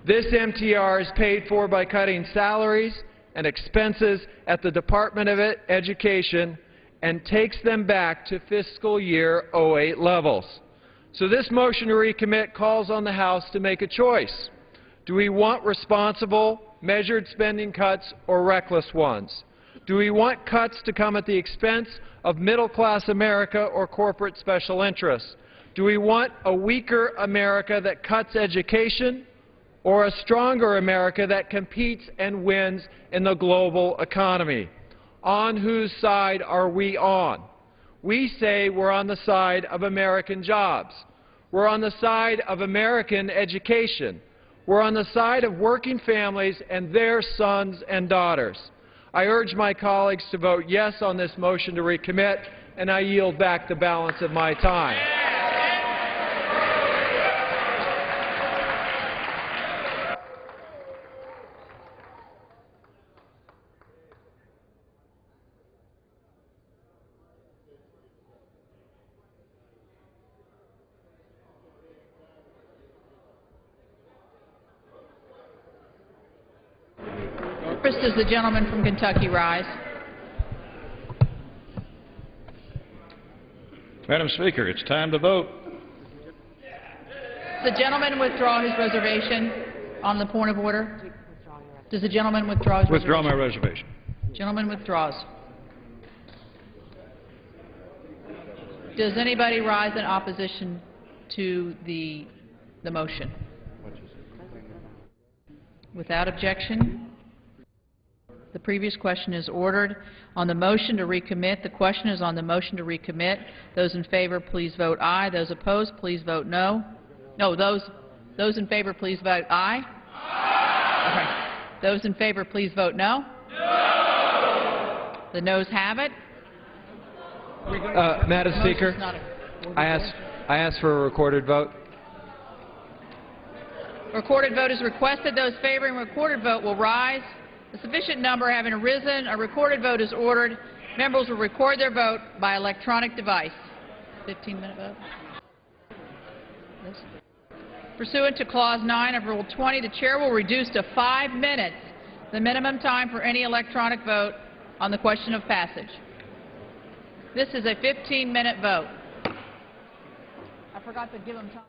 This MTR is paid for by cutting salaries and expenses at the Department of Education and takes them back to fiscal year 08 levels. So this motion to recommit calls on the House to make a choice. Do we want responsible, measured spending cuts or reckless ones? Do we want cuts to come at the expense of middle-class America or corporate special interests? Do we want a weaker America that cuts education, or a stronger America that competes and wins in the global economy? On whose side are we on? We say we're on the side of American jobs. We're on the side of American education. We're on the side of working families and their sons and daughters. I urge my colleagues to vote yes on this motion to recommit, and I yield back the balance of my time. First, does the gentleman from Kentucky rise? Madam Speaker, it's time to vote. Does the gentleman withdraw his reservation on the point of order? Does the gentleman withdraw his Withdraw reservation? my reservation. Gentleman withdraws. Does anybody rise in opposition to the motion? Without objection, the previous question is ordered. On the motion to recommit, the question is on the motion to recommit. Those in favor, please vote aye. Those opposed, please vote no. No, those in favor, please vote aye. Aye. Okay. Those in favor, please vote no. No. The noes have it. Madam Speaker, I ask for a recorded vote. Recorded vote is requested. Those favoring recorded vote will rise. A sufficient number having arisen, a recorded vote is ordered. Members will record their vote by electronic device. 15-minute vote. Pursuant to Clause 9 of Rule 20, the Chair will reduce to 5 minutes the minimum time for any electronic vote on the question of passage. This is a 15-minute vote. I forgot to give them time.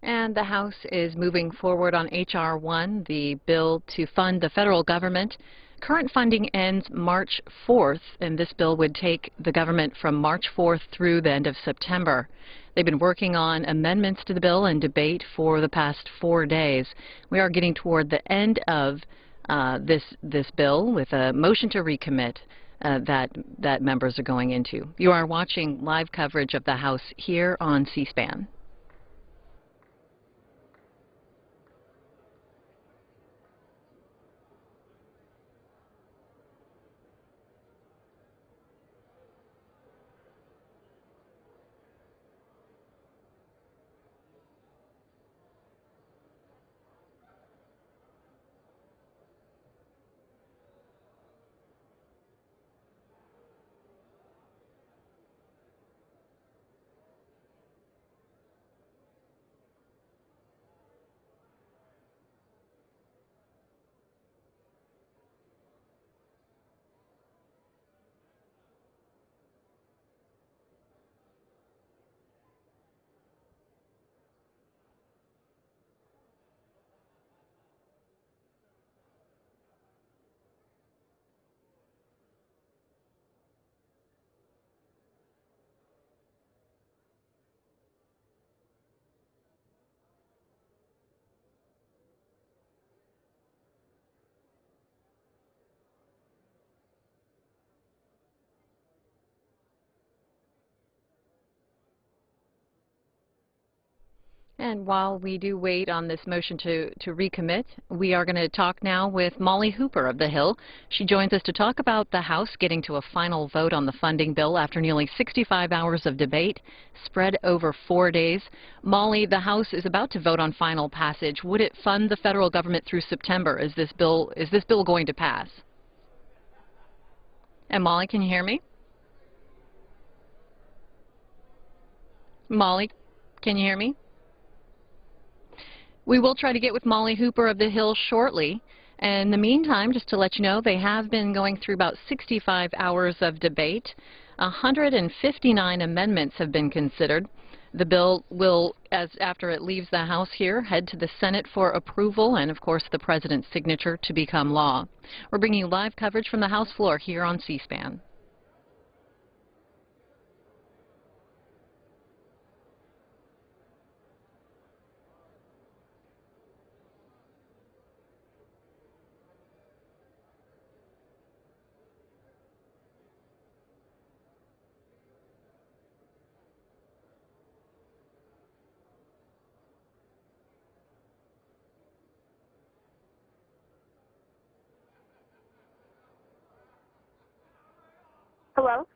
And the House is moving forward on H.R. 1, the bill to fund the federal government. Current funding ends March 4th, and this bill would take the government from March 4th through the end of September. They've been working on amendments to the bill and debate for the past 4 days. We are getting toward the end of this bill with a motion to recommit that members are going into. You are watching live coverage of the House here on C-SPAN. And while we do wait on this motion to recommit, we are going to talk now with Molly Hooper of the Hill. She joins us to talk about the House getting to a final vote on the funding bill after nearly 65 hours of debate spread over 4 days. Molly, the House is about to vote on final passage. Would it fund the federal government through September? Is this bill going to pass? And Molly, can you hear me? Molly, can you hear me? We will try to get with Molly Hooper of the Hill shortly. And in the meantime, just to let you know, they have been going through about 65 hours of debate. 159 amendments have been considered. The bill will, after it leaves the House here, head to the Senate for approval and, of course, the President's signature to become law. We're bringing you live coverage from the House floor here on C-SPAN. Hello?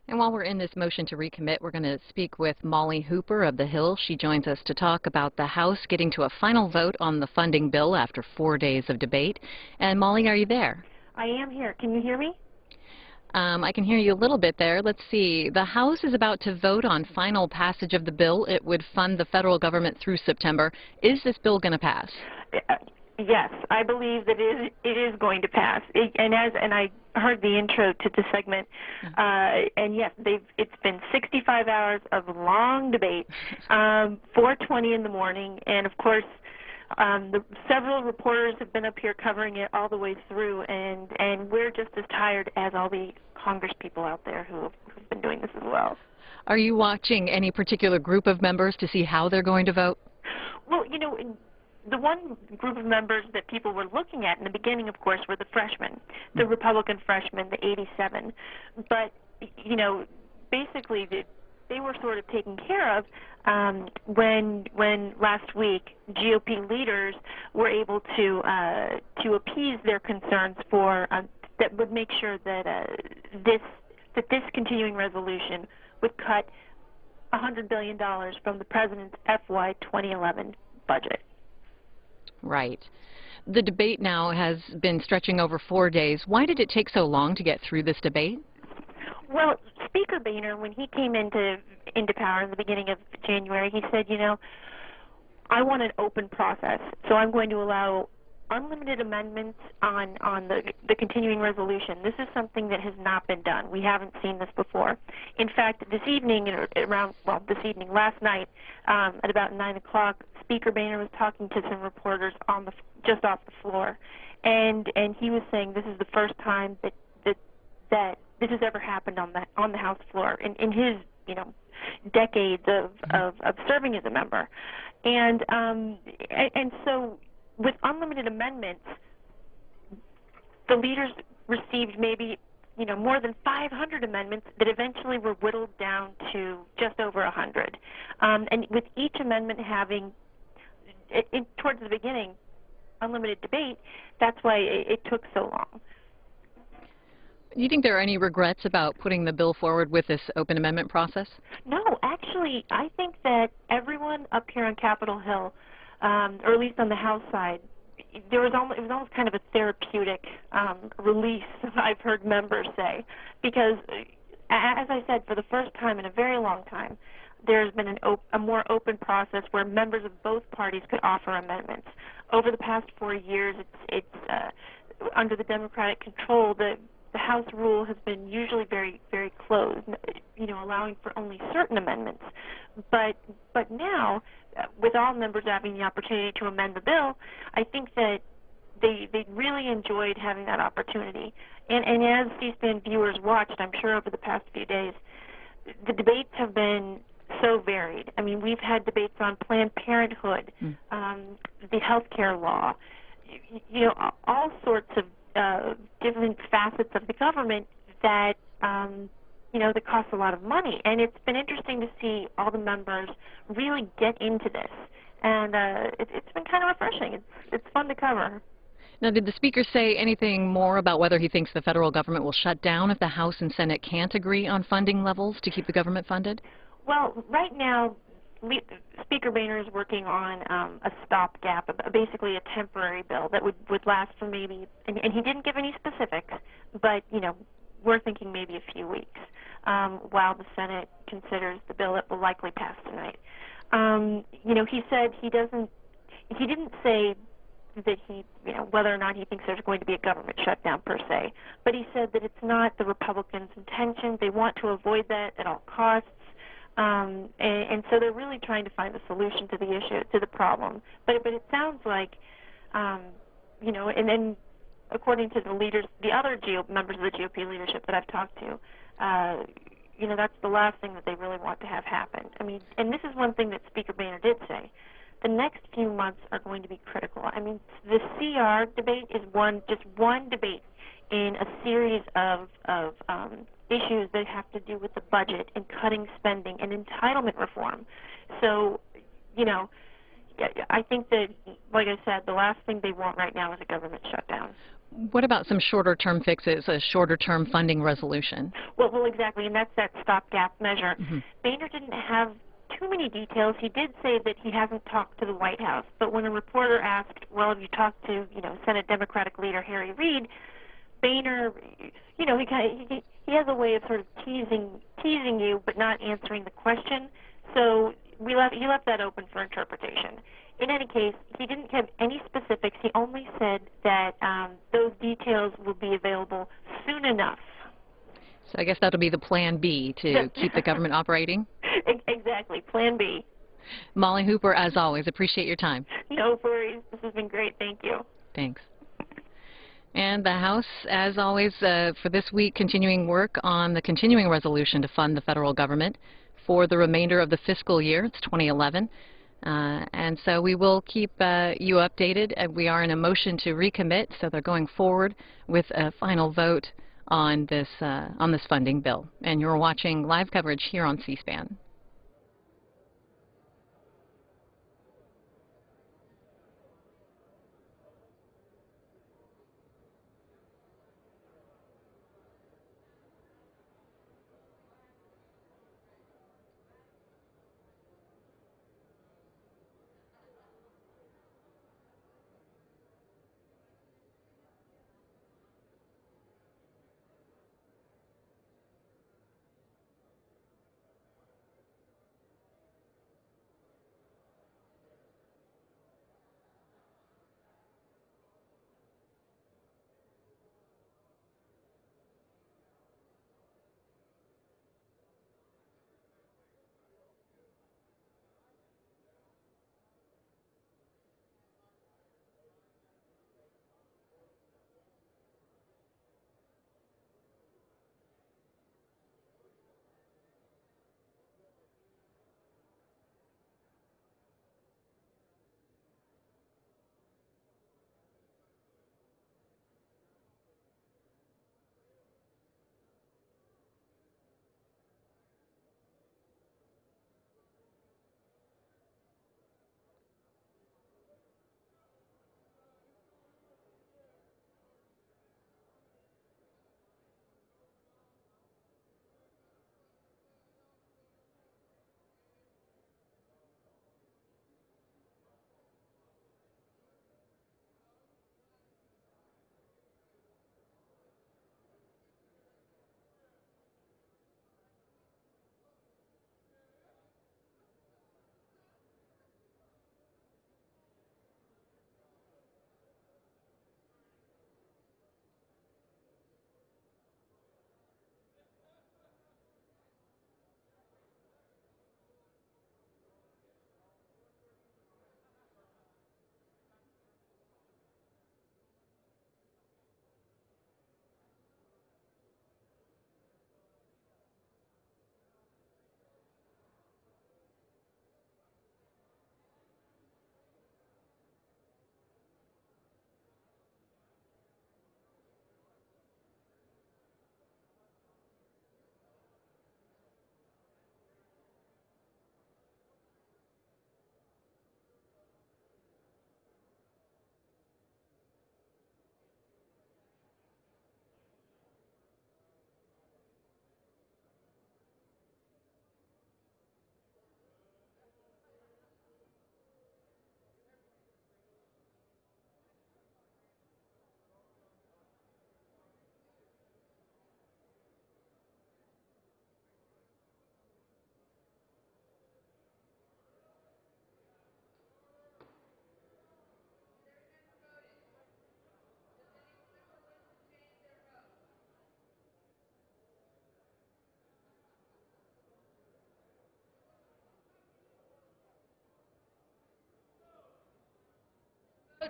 And while we're in this motion to recommit, we're going to speak with Molly Hooper of the Hill. She joins us to talk about the House getting to a final vote on the funding bill after 4 days of debate. And Molly, are you there? I am here. Can you hear me? I can hear you a little bit there. Let's see. The House is about to vote on final passage of the bill. It would fund the federal government through September. Is this bill going to pass? Yes, I believe that it is going to pass. And I heard the intro to the segment, and yes, it's been 65 hours of long debate, 4:20 in the morning, and of course, several reporters have been up here covering it all the way through, and we're just as tired as all the Congress people out there who've been doing this as well. Are you watching any particular group of members to see how they're going to vote? Well, you know, the one group of members that people were looking at in the beginning, of course, were the freshmen, the Republican freshmen, the 87. But, you know, basically they were sort of taken care of when last week GOP leaders were able to appease their concerns for that would make sure that this continuing resolution would cut $100 billion from the president's FY 2011 budget. Right. The debate now has been stretching over 4 days. Why did it take so long to get through this debate? Well, Speaker Boehner, when he came into power in the beginning of January, he said, you know, I want an open process, so I'm going to allow unlimited amendments on the continuing resolution. This is something that has not been done. We haven't seen this before. In fact, this evening, last night, at about 9 o'clock, Speaker Boehner was talking to some reporters just off the floor, and he was saying this is the first time that this has ever happened on the House floor in his decades of serving as a member, and so with unlimited amendments, the leaders received maybe more than 500 amendments that eventually were whittled down to just over 100, and with each amendment having towards the beginning unlimited debate, that's why it took so long. Do you think there are any regrets about putting the bill forward with this open amendment process? No, actually, I think that everyone up here on Capitol Hill, or at least on the House side, it was almost kind of a therapeutic release, I've heard members say, because, as I said, for the first time in a very long time, there's been a more open process where members of both parties could offer amendments. Over the past 4 years, it's under the Democratic control, the House rule has been usually very, very closed, allowing for only certain amendments. But now, with all members having the opportunity to amend the bill, I think that they really enjoyed having that opportunity. And as C-SPAN viewers watched, I'm sure over the past few days, the debates have been so varied. I mean, we've had debates on Planned Parenthood, the health care law, all sorts of different facets of the government that that cost a lot of money, and it's been interesting to see all the members really get into this, and it's been kind of refreshing. It's fun to cover. Now, did the Speaker say anything more about whether he thinks the federal government will shut down if the House and Senate can't agree on funding levels to keep the government funded? Well, right now, Speaker Boehner is working on a stopgap, basically a temporary bill that would last for maybe, and he didn't give any specifics, but, we're thinking maybe a few weeks while the Senate considers the bill that will likely pass tonight. He said he didn't say that whether or not he thinks there's going to be a government shutdown per se, but he said that it's not the Republicans' intention. They want to avoid that at all costs. And so they're really trying to find a solution to the issue, to the problem. But it sounds like, and then according to the leaders, the other members of the GOP leadership that I've talked to, that's the last thing that they really want to have happen. I mean, and this is one thing that Speaker Boehner did say. The next few months are going to be critical. I mean, the CR debate is just one debate in a series of issues that have to do with the budget and cutting spending and entitlement reform. So, I think that, like I said, the last thing they want right now is a government shutdown. What about some shorter-term fixes, a shorter-term funding resolution? Well, exactly, and that's that stopgap measure. Boehner didn't have too many details. He did say that he hasn't talked to the White House, but when a reporter asked, well, have you talked to, Senate Democratic leader Harry Reid, Boehner, he has a way of sort of teasing you but not answering the question. So he left that open for interpretation. In any case, he didn't give any specifics. He only said that those details will be available soon enough. So I guess that'll be the plan B to keep the government operating? Exactly, plan B. Molly Hooper, as always, appreciate your time. No worries. This has been great. Thank you. Thanks. And the House, as always, for this week, continuing work on the continuing resolution to fund the federal government for the remainder of the fiscal year. It's 2011. And so we will keep you updated. We are in a motion to recommit, so they're going forward with a final vote on this funding bill. And you're watching live coverage here on C-SPAN.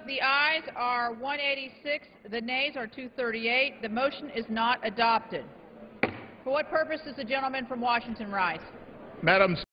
The ayes are 186, the nays are 238. The motion is not adopted. For what purpose does the gentleman from Washington rise? Madam